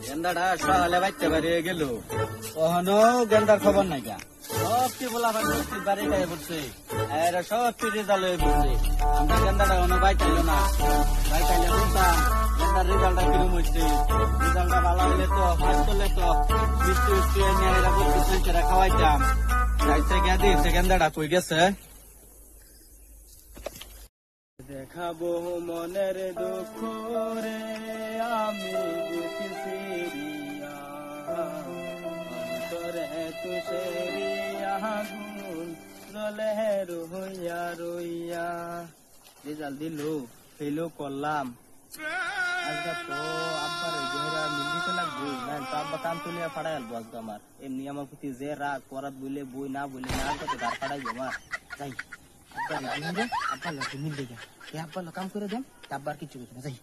গেন্দাটা সকালে বাইতে বাড়িয়ে গেল, কখনো গেন্দার খবর নাই গা। সব কি বলা বাড়ি গায়ে পড়ছে, এরা সব কি রেজাল্ট হয়ে পড়ছে। আমরা গেন্দাটা কোনো বাইতাইল না, বাইতাইলে বলতাম গেন্দার রেজাল্টটা কিরম হচ্ছে। রেজাল্টটা ভালো হলে তো ফার্স্ট করলে তো মিষ্টি মিষ্টি এনে এরা বলতে খাওয়াইতাম। যাইতে গিয়া দিয়েছে গেন্দাটা কই গেছে। দেখাবো মনের দুঃখ রে আমি বুক সিরিয়া, অন্তরে তুষেরিয়া গুণ জলে রইয়া রইয়া। রেজাল্ট দিল, ফেলও করলাম। আজকে তো আব্বার গেহরা মিলিতে লাগবে না, তো আব্বা কাম তুলিয়া ফাড়াই আলবো আজকে আমার। এমনি আমার প্রতি যে রাগ, পড়াত বইলে বই, না বইলে না, তো গার ফাড়াই আমার। যাই আব্বা লোক মিল দেখে আব্বা কাম করে দেন, আব্বার কিছু কিছু না। যাই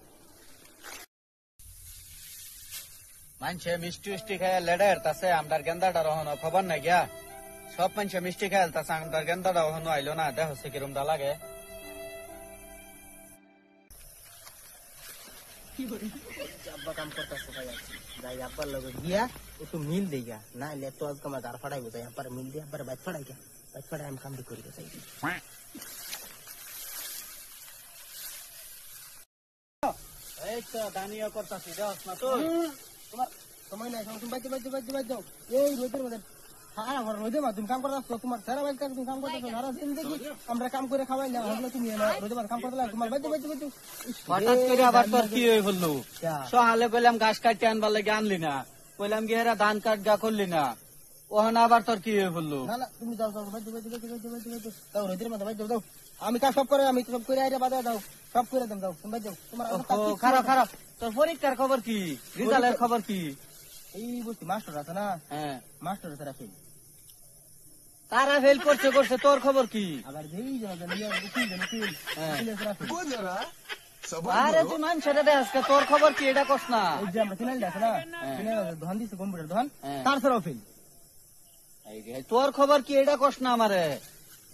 মানুষে মিষ্টি মিষ্টি খায় লেডা হেরতাছে, আমদার গেন্দাটা রহনো খবর নাই গিয়া। সব মানুষে মিষ্টি খায় হেলতাছে, আমদার গেন্দাটা রহনো আইলো না। দেখ হচ্ছে কিরমটা লাগে। আব্বা কাম করতেছে ভাই, যাই আব্বার লগে গিয়া একটু মিল দেইগা, না এলে তো আজকে আমার গার ফাড়াইবো। যাই আব্বার মিল দিয়ে আব্বার বাইক ফাড়াই গা, বাইক ফাড়াই আমি কাম দি করি। যাই এই তো দানিয়া করতাছি, যাস না তো তোমার সময় নাই। তুমি বাইতে বাইতে বাইতে বাইতে যাও, এই রোদের মধ্যে সারা ঘর রোদে মা তুমি কাম করতেছো। তোমার সারা বাইক তুমি কাম করতেছো, সারা দিন দেখি আমরা কাম করে খাওয়াই না, হলে তুমি রোদে মধ্যে কাম করতে লাগে। তোমার বাইতে বাইতে বাইতে হঠাৎ করে আবার তোর কি হয়ে বললো? সহালে কইলাম ঘাস কাটতে আনবার লাগে আনলি না, কইলাম গিয়ে ধান কাট গা করলি না, ওখানে আবার তোর কি হয়ে বললো? না না তুমি যাও যাও, বাইতে বাইতে বাইতে বাইতে বাইতে বাইতে যাও, রোদের মধ্যে বাইতে যাও। আমি কাজ সব করে, আমি সব করে আইরা বাদে দাও, সব করে দেন, যাও তুমি বাইতে যাও। তোমার খারাপ খারাপ তোর পরীক্ষার খবর কি, রেজাল্টের খবর কি? এই বলছি মাস্টার আছে না, হ্যাঁ মাস্টার আছে রাখি, তারা ফেল করছে করছে, তোর খবর কি? আবার আরে তুই মান সেটা দেখ, তোর খবর কি এটা কস না? ওই যে আমরা ফিনাল আছে না, ফিনাল ধন দিছে কম্পিউটার ধন, তার ছাড়াও ফেল। তোর খবর কি এটা কস না আমারে?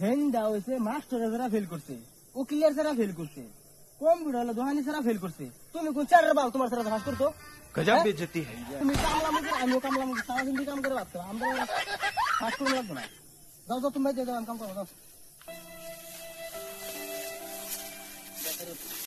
হেন্দা হয়েছে মাস্টার যারা ফেল করছে, ও ক্লিয়ার ছাড়া ফেল করছে, কম্পিউটার হলো দোহানি ছাড়া ফেল করছে। তুমি কোন চারের বাবু তোমার ছাড়া ফাঁস করতো? গজব বেজতি है। তুমি কামলা মুখে, আমিও কামলা মুখে, সারা দিন কাম করে ভাবতো আমরা ফাঁস করে লাগবো না। যাও যাও তুমি যাও, আমি কাম করবো যাও।